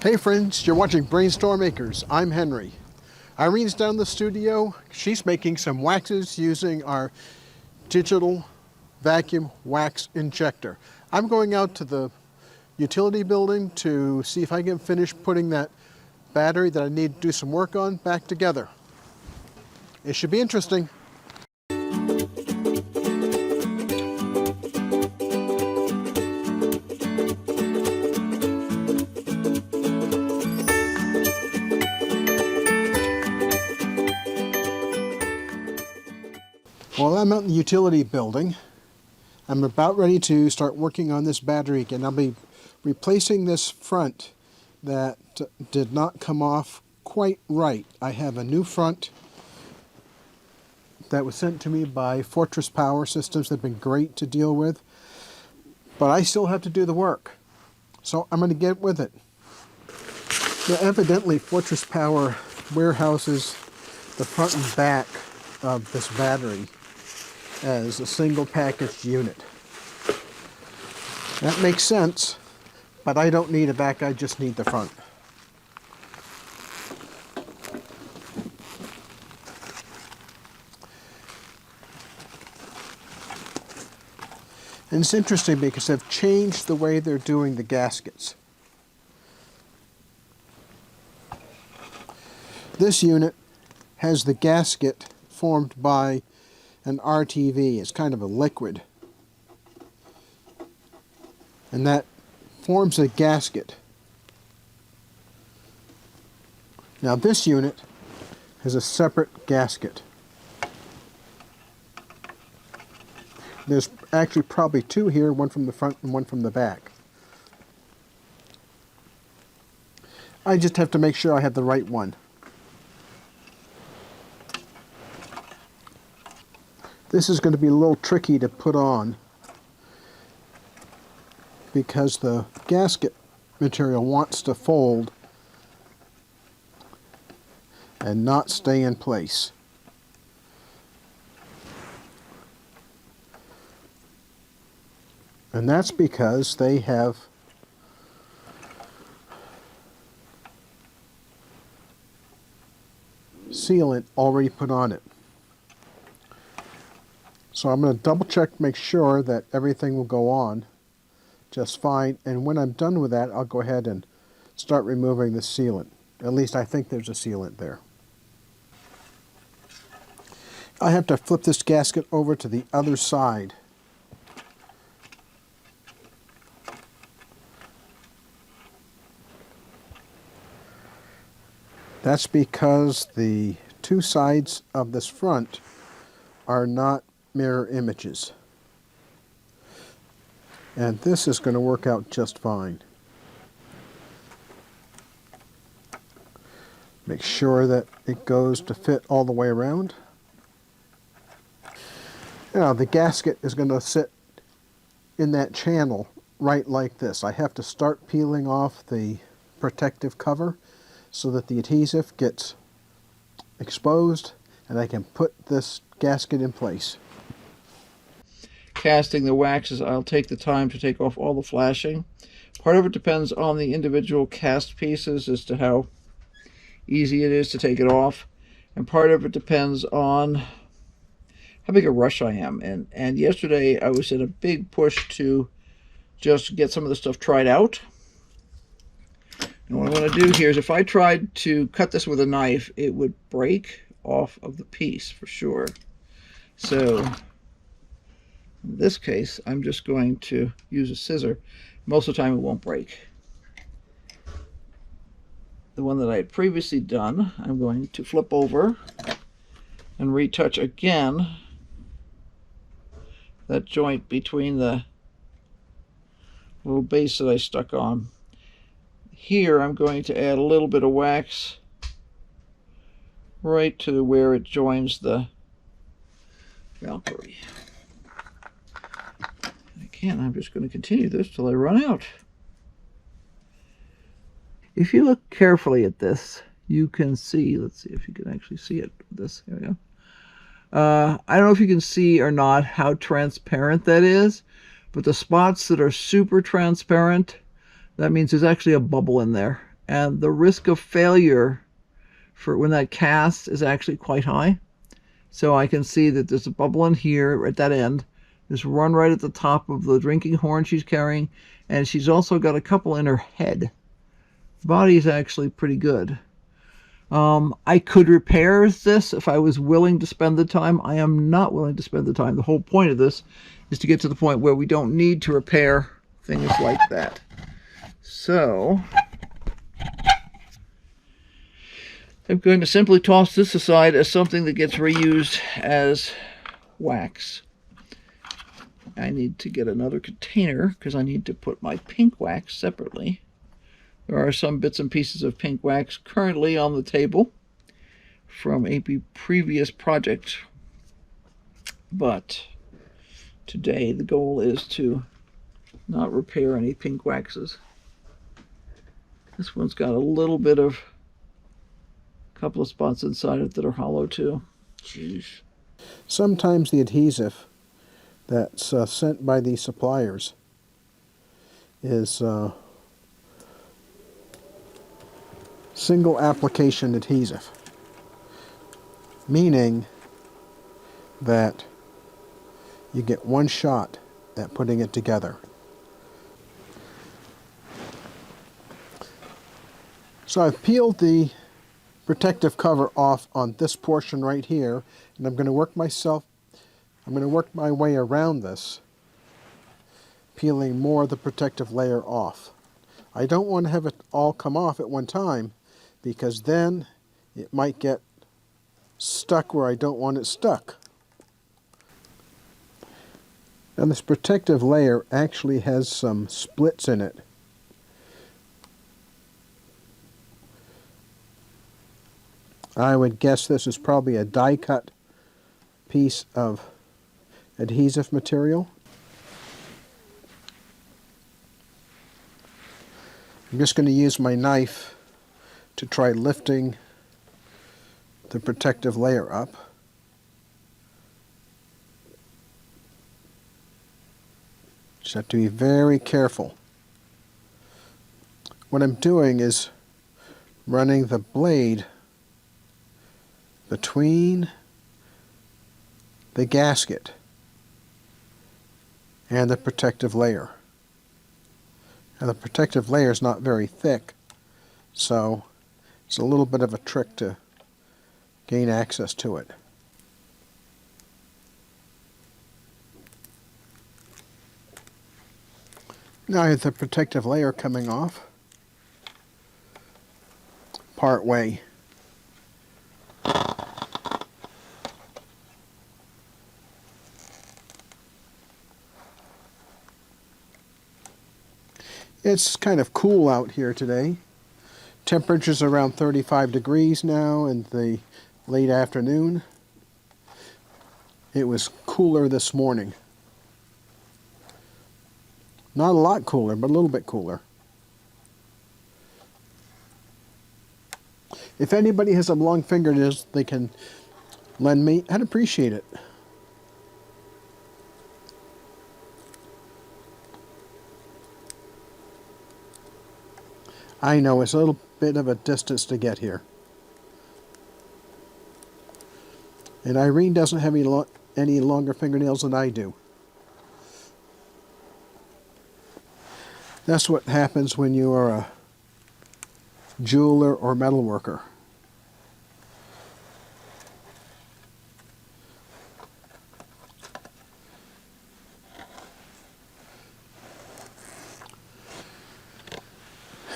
Hey friends, you're watching BrainStormAcres. I'm Henry. Irene's down in the studio. She's making some waxes using our digital vacuum wax injector. I'm going out to the utility building to see if I can finish putting that battery that I need to do some work on back together. It should be interesting. Well, I'm out in the utility building. I'm about ready to start working on this battery again. I'll be replacing this front that did not come off quite right. I have a new front that was sent to me by Fortress Power Systems. They've been great to deal with, but I still have to do the work. So I'm going to get with it. Now, evidently, Fortress Power warehouses the front and back of this battery as a single packaged unit. That makes sense, but I don't need a back, I just need the front. And it's interesting because they've changed the way they're doing the gaskets. This unit has the gasket formed by an RTV. It's kind of a liquid. And that forms a gasket. Now this unit has a separate gasket. There's actually probably two here, one from the front and one from the back. I just have to make sure I have the right one. This is going to be a little tricky to put on because the gasket material wants to fold and not stay in place. And that's because they have sealant already put on it. So I'm going to double check, make sure that everything will go on just fine. And when I'm done with that, I'll go ahead and start removing the sealant. At least I think there's a sealant there. I have to flip this gasket over to the other side. That's because the two sides of this front are not mirror images. And this is going to work out just fine. Make sure that it goes to fit all the way around. Now the gasket is going to sit in that channel right like this. I have to start peeling off the protective cover so that the adhesive gets exposed and I can put this gasket in place. Casting the waxes, I'll take the time to take off all the flashing. Part of it depends on the individual cast pieces as to how easy it is to take it off, and part of it depends on how big a rush I am. And yesterday I was in a big push to just get some of the stuff tried out. And what I want to do here is, if I tried to cut this with a knife, it would break off of the piece for sure. So in this case, I'm just going to use a scissor. Most of the time it won't break. The one that I had previously done, I'm going to flip over and retouch again that joint between the little base that I stuck on. Here I'm going to add a little bit of wax right to where it joins the Valkyrie. Again, I'm just going to continue this till I run out. If you look carefully at this, you can see, let's see if you can actually see it with this. Here we go. I don't know if you can see or not how transparent that is, but the spots that are super transparent, that means there's actually a bubble in there. and the risk of failure for when that casts is actually quite high. So I can see that there's a bubble in here at that end. There's one right at the top of the drinking horn she's carrying, and she's also got a couple in her head. The body is actually pretty good. I could repair this if I was willing to spend the time. I am not willing to spend the time. The whole point of this is to get to the point where we don't need to repair things like that. So I'm going to simply toss this aside as something that gets reused as wax. I need to get another container because I need to put my pink wax separately. There are some bits and pieces of pink wax currently on the table from a previous project, but today the goal is to not repair any pink waxes. This one's got a little bit of a couple of spots inside it that are hollow too. Jeez. Sometimes the adhesive that's sent by the suppliers is single application adhesive, meaning that you get one shot at putting it together. So I've peeled the protective cover off on this portion right here, and I'm going to work my way around this, peeling more of the protective layer off. I don't want to have it all come off at one time, because then it might get stuck where I don't want it stuck. Now this protective layer actually has some splits in it. I would guess this is probably a die cut piece of adhesive material. I'm just going to use my knife to try lifting the protective layer up. Just have to be very careful. What I'm doing is running the blade between the gasket and the protective layer. And the protective layer is not very thick, so it's a little bit of a trick to gain access to it. Now I have the protective layer coming off part way. It's kind of cool out here today. Temperature's around 35 degrees now in the late afternoon. It was cooler this morning. Not a lot cooler, but a little bit cooler. If anybody has some long fingernails they can lend me, I'd appreciate it. I know it's a little bit of a distance to get here. And Irene doesn't have any longer fingernails than I do. That's what happens when you are a jeweler or metal worker.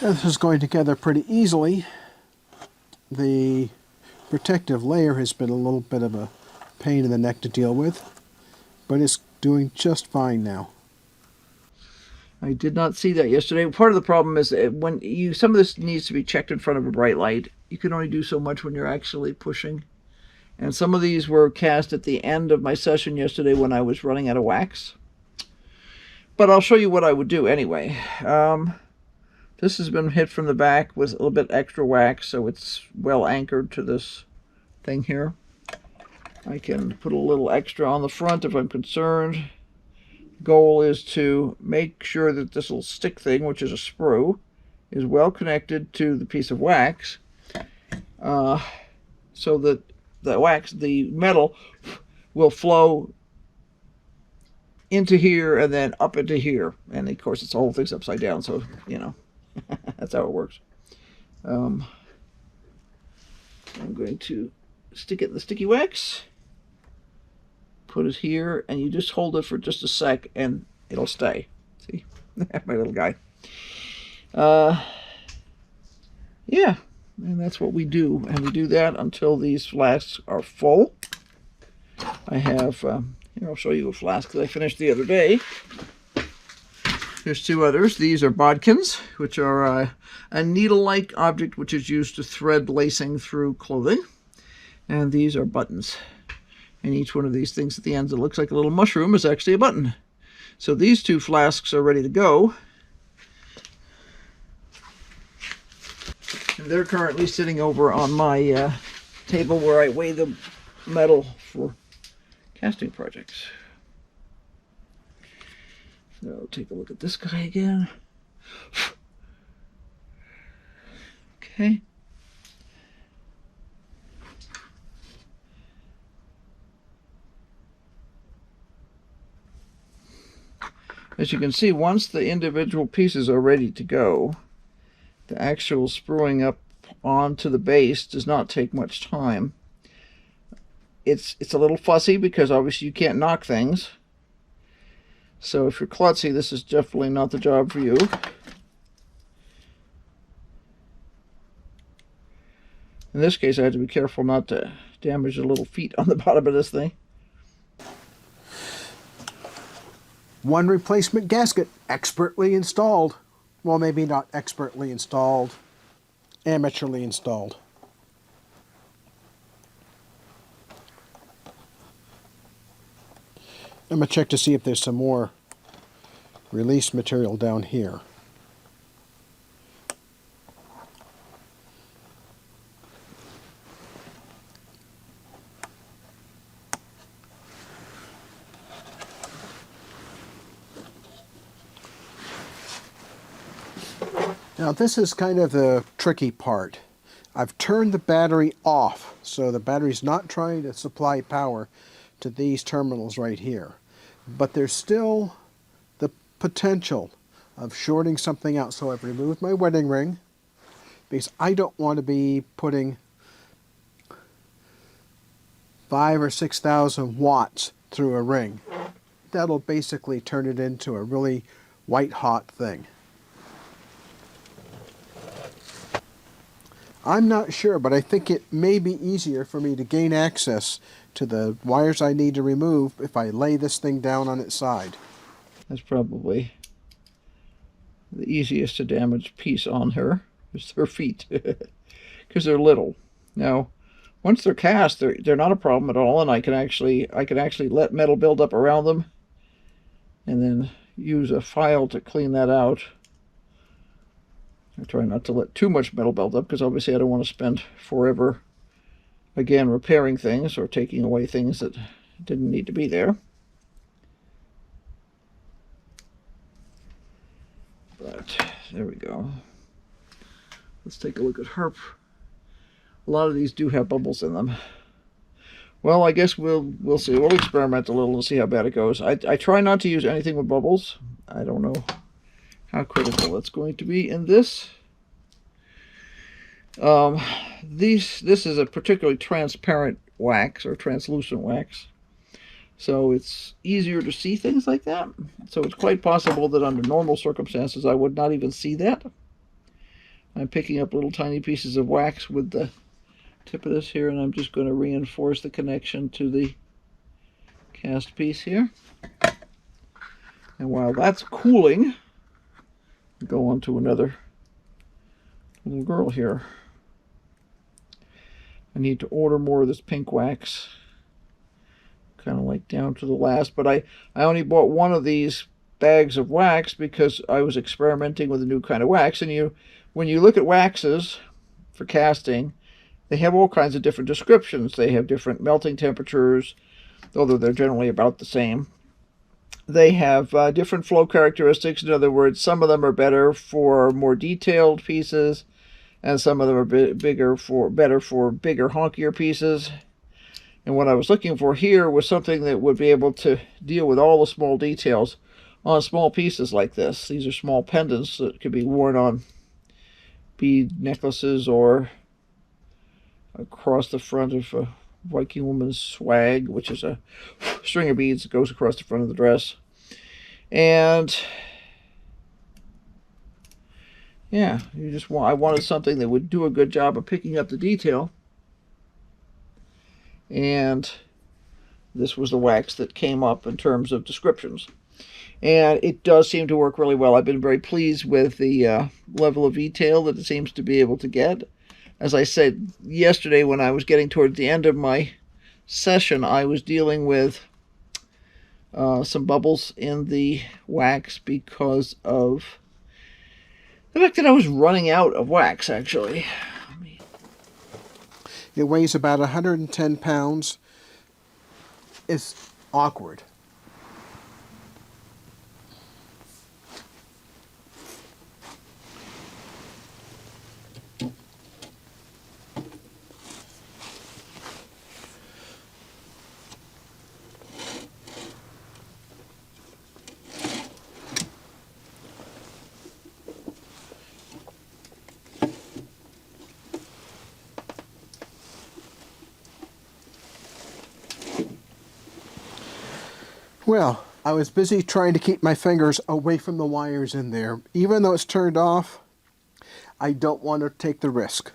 This is going together pretty easily. The protective layer has been a little bit of a pain in the neck to deal with, but it's doing just fine now. I did not see that yesterday. Part of the problem is that when some of this needs to be checked in front of a bright light. You can only do so much when you're actually pushing. And some of these were cast at the end of my session yesterday when I was running out of wax. But I'll show you what I would do anyway. This has been hit from the back with a little bit extra wax, so it's well anchored to this thing here. I can put a little extra on the front if I'm concerned. Goal is to make sure that this little stick thing, which is a sprue, is well connected to the piece of wax, so that the metal will flow into here and then up into here. And of course, it's the whole thing's upside down, so you know that's how it works. I'm going to stick it in the sticky wax, put it here, and you just hold it for just a sec and it'll stay. See, my little guy. Yeah, and that's what we do, and we do that until these flasks are full. I have here, I'll show you a flask that I finished the other day. There's two others. These are bodkins, which are a needle-like object which is used to thread lacing through clothing. And these are buttons. And each one of these things at the ends that looks like a little mushroom is actually a button. So these two flasks are ready to go. And they're currently sitting over on my table where I weigh the metal for casting projects. So take a look at this guy again. Okay. As you can see, once the individual pieces are ready to go, the actual spruing up onto the base does not take much time. It's a little fussy because obviously you can't knock things. So if you're klutzy, this is definitely not the job for you. In this case, I had to be careful not to damage the little feet on the bottom of this thing. One replacement gasket expertly installed. Well, maybe not expertly installed, amateurly installed. I'm going to check to see if there's some more release material down here. Now this is kind of the tricky part. I've turned the battery off, so the battery's not trying to supply power to these terminals right here. But there's still the potential of shorting something out. So I've removed my wedding ring because I don't want to be putting 5,000 or 6,000 watts through a ring. That'll basically turn it into a really white hot thing. I'm not sure, but I think it may be easier for me to gain access to the wires I need to remove if I lay this thing down on its side. That's probably the easiest to damage piece on her, is her feet, because they're little. Now, once they're cast, they're not a problem at all, and I can actually let metal build up around them, and then use a file to clean that out. I try not to let too much metal build up, because obviously I don't want to spend forever, again, repairing things or taking away things that didn't need to be there. But there we go. Let's take a look at her. A lot of these do have bubbles in them. Well, I guess we'll see. We'll experiment a little and see how bad it goes. I try not to use anything with bubbles. I don't know how critical it's going to be in this. This is a particularly transparent wax or translucent wax, so it's easier to see things like that. So it's quite possible that under normal circumstances I would not even see that. I'm picking up little tiny pieces of wax with the tip of this here, and I'm just going to reinforce the connection to the cast piece here. And while that's cooling, go on to another little girl here. I need to order more of this pink wax, kind of like down to the last, but I only bought one of these bags of wax because I was experimenting with a new kind of wax. And when you look at waxes for casting, they have all kinds of different descriptions. They have different melting temperatures, although they're generally about the same. they have different flow characteristics. In other words, some of them are better for more detailed pieces, and some of them are better for bigger, honkier pieces. And what I was looking for here was something that would be able to deal with all the small details on small pieces like this. These are small pendants that could be worn on bead necklaces or across the front of a Viking woman's swag, which is a string of beads that goes across the front of the dress. And yeah, I wanted something that would do a good job of picking up the detail. And this was the wax that came up in terms of descriptions. And it does seem to work really well. I've been very pleased with the level of detail that it seems to be able to get. As I said yesterday, when I was getting toward the end of my session, I was dealing with some bubbles in the wax because of the fact that I was running out of wax, actually. It weighs about 110 pounds. It's awkward. Well, I was busy trying to keep my fingers away from the wires in there. Even though it's turned off, I don't want to take the risk.